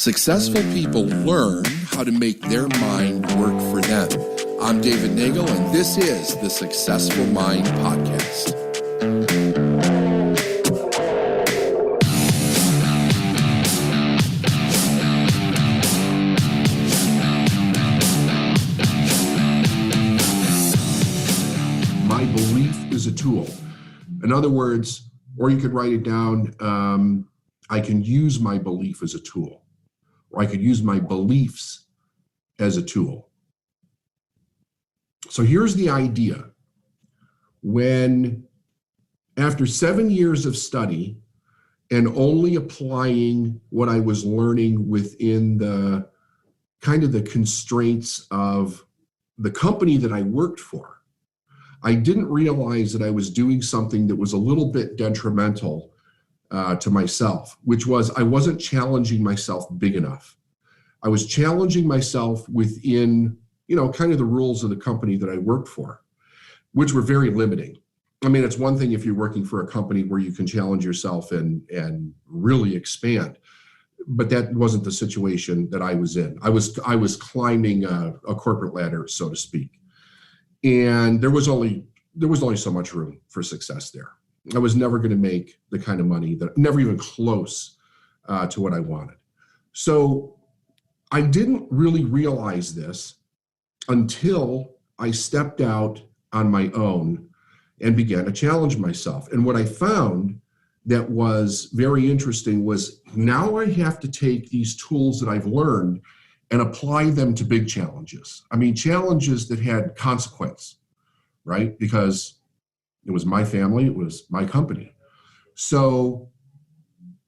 Successful people learn how to make their mind work for them. I'm David Nagel, and this is the Successful Mind Podcast. My belief is a tool. In other words, or you could write it down, I can use my belief as a tool. Or I could use my beliefs as a tool. So here's the idea. When, after 7 years of study and only applying what I was learning within the kind of the constraints of the company that I worked for, I didn't realize that I was doing something that was a little bit detrimental to myself, which was I wasn't challenging myself big enough. I was challenging myself within, kind of the rules of the company that I worked for, which were very limiting. I mean, it's one thing if you're working for a company where you can challenge yourself and really expand, but that wasn't the situation that I was in. I was climbing a corporate ladder, so to speak, and there was only so much room for success there. I was never going to make the kind of money never even close to what I wanted. So I didn't really realize this until I stepped out on my own and began to challenge myself. And what I found that was very interesting was now I have to take these tools that I've learned and apply them to big challenges. I mean, challenges that had consequence, right? Because it was my family, it was my company. So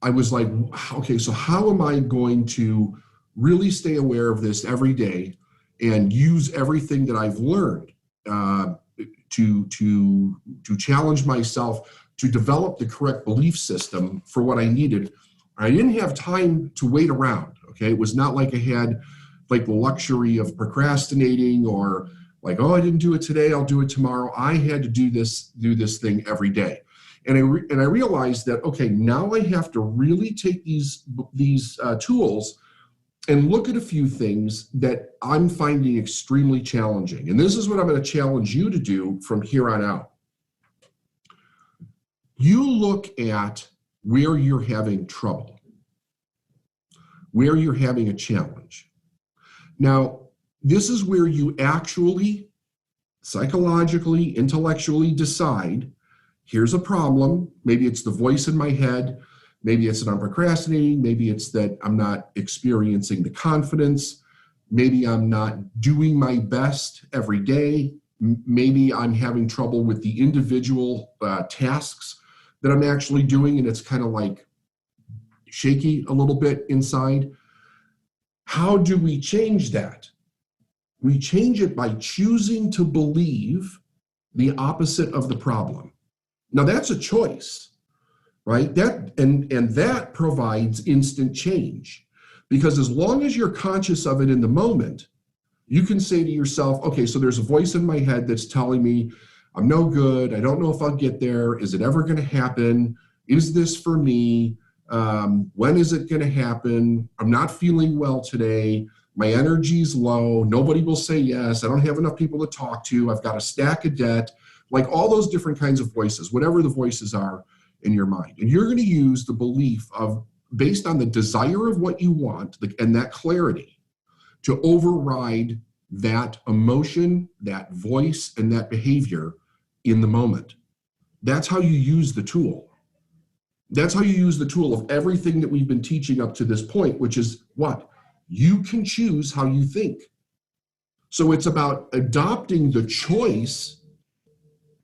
I was like, okay, so how am I going to really stay aware of this every day and use everything that I've learned to challenge myself to develop the correct belief system for what I needed? I didn't have time to wait around, okay? It was not like I had like the luxury of procrastinating or like, oh, I didn't do it today, I'll do it tomorrow. I had to do this thing every day. And I realized that, okay, now I have to really take these tools and look at a few things that I'm finding extremely challenging. And this is what I'm going to challenge you to do from here on out. You look at where you're having trouble, where you're having a challenge. Now, this is where you actually, psychologically, intellectually decide, here's a problem. Maybe it's the voice in my head. Maybe it's that I'm procrastinating. Maybe it's that I'm not experiencing the confidence. Maybe I'm not doing my best every day. Maybe I'm having trouble with the individual tasks that I'm actually doing, and it's kind of like shaky a little bit inside. How do we change that? We change it by choosing to believe the opposite of the problem. Now that's a choice, right? That provides instant change, because as long as you're conscious of it in the moment, you can say to yourself, okay, so there's a voice in my head that's telling me I'm no good. I don't know if I'll get there. Is it ever going to happen? Is this for me? When is it going to happen? I'm not feeling well today. My energy's low. Nobody will say yes. I don't have enough people to talk to. I've got a stack of debt. Like all those different kinds of voices, whatever the voices are in your mind. And you're going to use the belief of, based on the desire of what you want and that clarity, to override that emotion, that voice, and that behavior in the moment. That's how you use the tool. That's how you use the tool of everything that we've been teaching up to this point, which is what? You can choose how you think. So it's about adopting the choice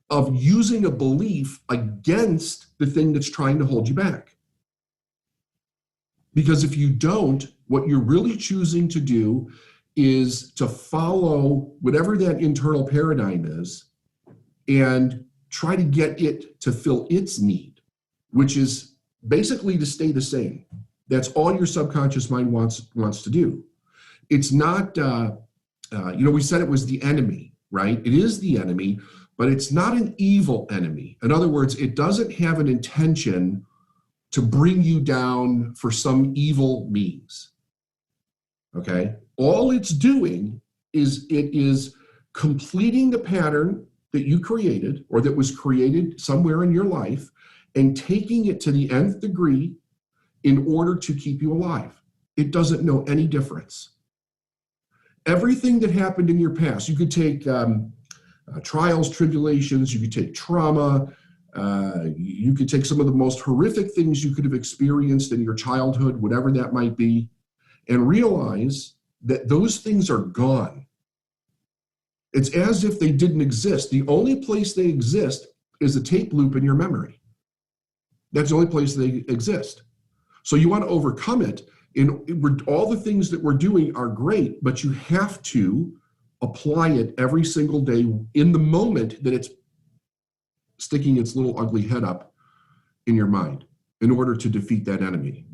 of using a belief against the thing that's trying to hold you back. Because if you don't, what you're really choosing to do is to follow whatever that internal paradigm is and try to get it to fill its need, which is basically to stay the same. That's all your subconscious mind wants to do. It's not, we said it was the enemy, right? It is the enemy, but it's not an evil enemy. In other words, it doesn't have an intention to bring you down for some evil means. Okay? All it's doing is it is completing the pattern that you created or that was created somewhere in your life and taking it to the nth degree in order to keep you alive. It doesn't know any difference. Everything that happened in your past, you could take trials, tribulations, you could take trauma, you could take some of the most horrific things you could have experienced in your childhood, whatever that might be, and realize that those things are gone. It's as if they didn't exist. The only place they exist is a tape loop in your memory. That's the only place they exist. So you want to overcome it. All the things that we're doing are great, but you have to apply it every single day in the moment that it's sticking its little ugly head up in your mind in order to defeat that enemy.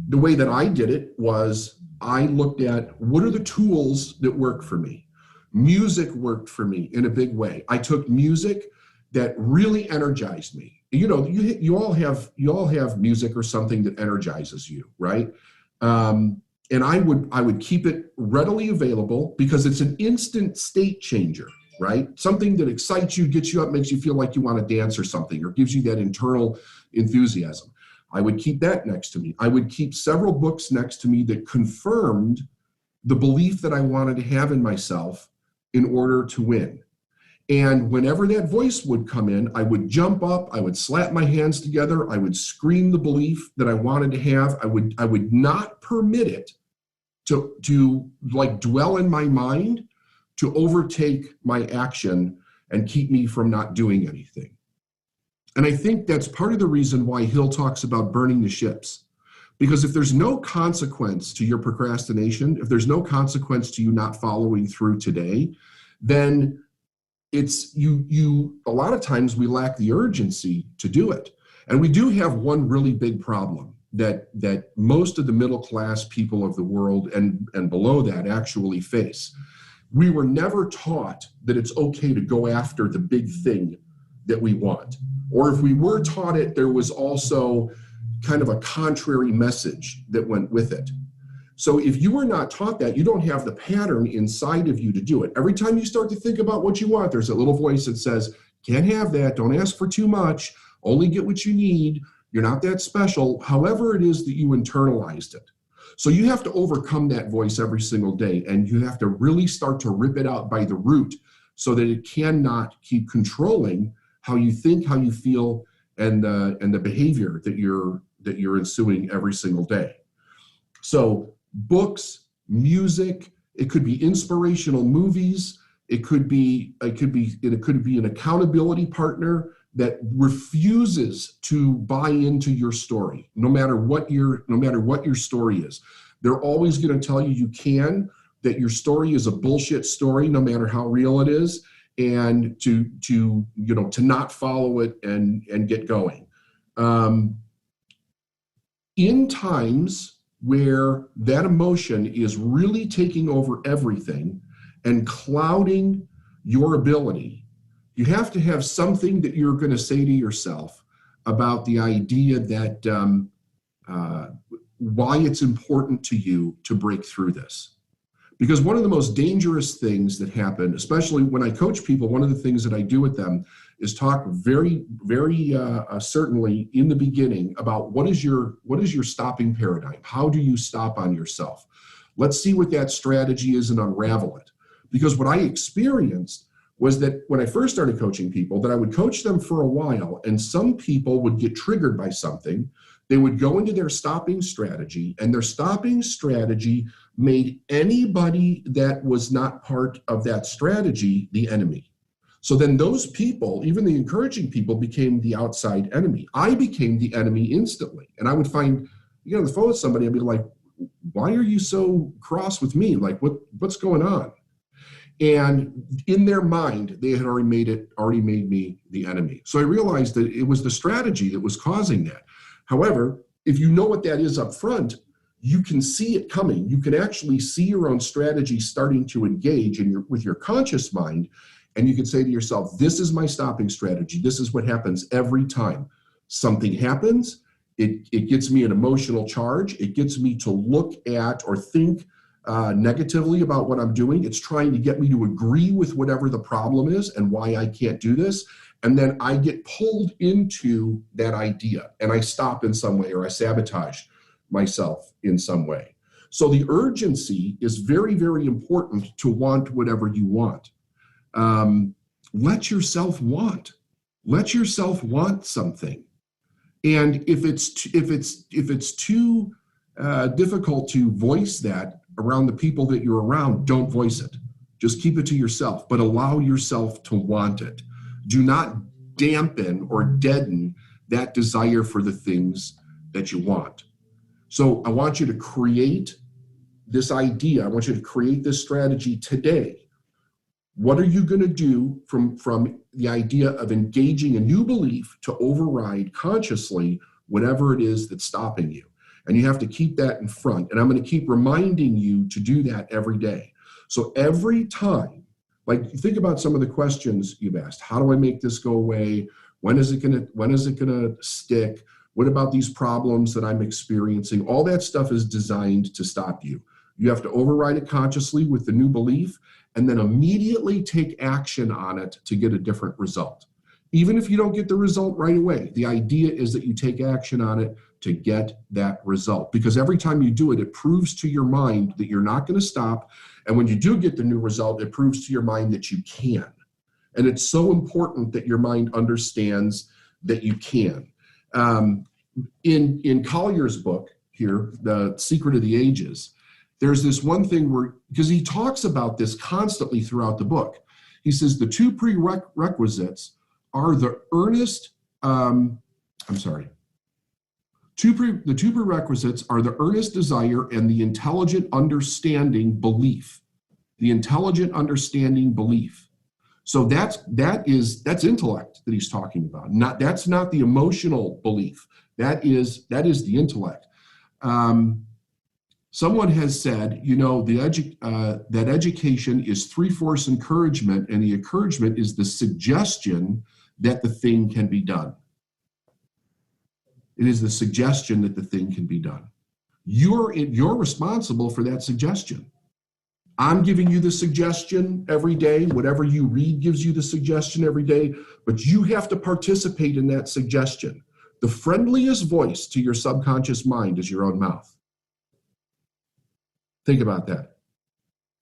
The way that I did it was I looked at what are the tools that work for me. Music worked for me in a big way. I took music that really energized me. You know, you all have music or something that energizes you, right? And I would keep it readily available because it's an instant state changer, right? Something that excites you, gets you up, makes you feel like you want to dance or something, or gives you that internal enthusiasm. I would keep that next to me. I would keep several books next to me that confirmed the belief that I wanted to have in myself in order to win. And whenever that voice would come in, I would jump up, I would slap my hands together, I would scream the belief that I wanted to have. I would not permit it to like dwell in my mind, to overtake my action and keep me from not doing anything. And I think that's part of the reason why Hill talks about burning the ships. Because if there's no consequence to your procrastination, if there's no consequence to you not following through today, then it's a lot of times we lack the urgency to do it. And we do have one really big problem that most of the middle class people of the world and below that actually face. We were never taught that it's okay to go after the big thing that we want. Or if we were taught it, there was also kind of a contrary message that went with it. So if you were not taught that, you don't have the pattern inside of you to do it. Every time you start to think about what you want, there's a little voice that says, can't have that, don't ask for too much, only get what you need, you're not that special, however it is that you internalized it. So you have to overcome that voice every single day, and you have to really start to rip it out by the root so that it cannot keep controlling how you think, how you feel, and the behavior that you're ensuing every single day. So books, music, it could be inspirational movies, it could be an accountability partner that refuses to buy into your story, no matter what your story is. They're always going to tell you that your story is a bullshit story, no matter how real it is, and to not follow it and get going. In times where that emotion is really taking over everything and clouding your ability, you have to have something that you're going to say to yourself about the idea that why it's important to you to break through this. Because one of the most dangerous things that happen, especially when I coach people, one of the things that I do with them is talk very, very certainly in the beginning about what is your stopping paradigm? How do you stop on yourself? Let's see what that strategy is and unravel it. Because what I experienced was that when I first started coaching people, that I would coach them for a while, and some people would get triggered by something. They would go into their stopping strategy, and their stopping strategy made anybody that was not part of that strategy the enemy. So then those people, even the encouraging people, became the outside enemy. I became the enemy instantly. And I would find, on the phone with somebody, I'd be like, why are you so cross with me? Like, what's going on? And in their mind, they had already made me the enemy. So I realized that it was the strategy that was causing that. However, if you know what that is up front, you can see it coming. You can actually see your own strategy starting to engage with your conscious mind. And you can say to yourself, this is my stopping strategy. This is what happens every time something happens. It gets me an emotional charge. It gets me to look at or think negatively about what I'm doing. It's trying to get me to agree with whatever the problem is and why I can't do this. And then I get pulled into that idea and I stop in some way or I sabotage myself in some way. So the urgency is very, very important to want whatever you want. Let yourself want. Let yourself want something. And if it's too difficult to voice that around the people that you're around, don't voice it. Just keep it to yourself, but allow yourself to want it. Do not dampen or deaden that desire for the things that you want. So I want you to create this idea. I want you to create this strategy today. What are you going to do from the idea of engaging a new belief to override consciously whatever it is that's stopping you? And you have to keep that in front. And I'm going to keep reminding you to do that every day. So every time, like think about some of the questions you've asked. How do I make this go away? When is it going to stick? What about these problems that I'm experiencing? All that stuff is designed to stop you. You have to override it consciously with the new belief and then immediately take action on it to get a different result. Even if you don't get the result right away, the idea is that you take action on it to get that result. Because every time you do it, it proves to your mind that you're not going to stop. And when you do get the new result, it proves to your mind that you can. And it's so important that your mind understands that you can. In Collier's book here, The Secret of the Ages, there's this one thing where, because he talks about this constantly throughout the book. He says the two prerequisites are the earnest, the two prerequisites are the earnest desire and the intelligent understanding belief. The intelligent understanding belief. So that's intellect that he's talking about. That's not the emotional belief. That is the intellect. Someone has said, that education is 3/4 encouragement, and the encouragement is the suggestion that the thing can be done. It is the suggestion that the thing can be done. You're responsible for that suggestion. I'm giving you the suggestion every day. Whatever you read gives you the suggestion every day, but you have to participate in that suggestion. The friendliest voice to your subconscious mind is your own mouth. Think about that.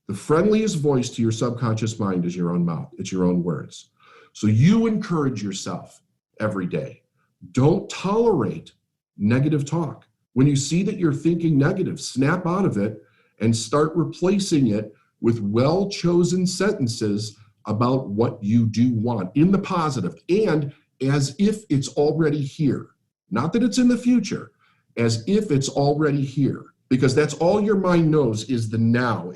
The friendliest voice to your subconscious mind is your own mouth. It's your own words. So you encourage yourself every day. Don't tolerate negative talk. When you see that you're thinking negative, snap out of it and start replacing it with well-chosen sentences about what you do want in the positive and as if it's already here. Not that it's in the future, as if it's already here. Because that's all your mind knows is the now.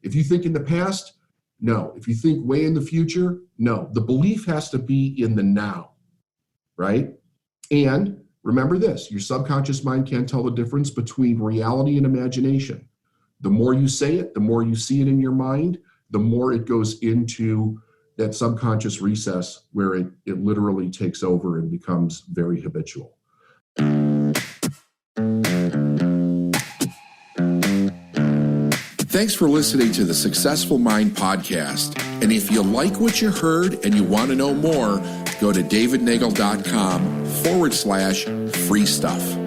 If you think in the past, no. If you think way in the future, no. The belief has to be in the now, right? And remember this, your subconscious mind can't tell the difference between reality and imagination. The more you say it, the more you see it in your mind, the more it goes into that subconscious recess where it literally takes over and becomes very habitual. Thanks for listening to the Successful Mind podcast. And if you like what you heard and you want to know more, go to davidnagel.com/free stuff.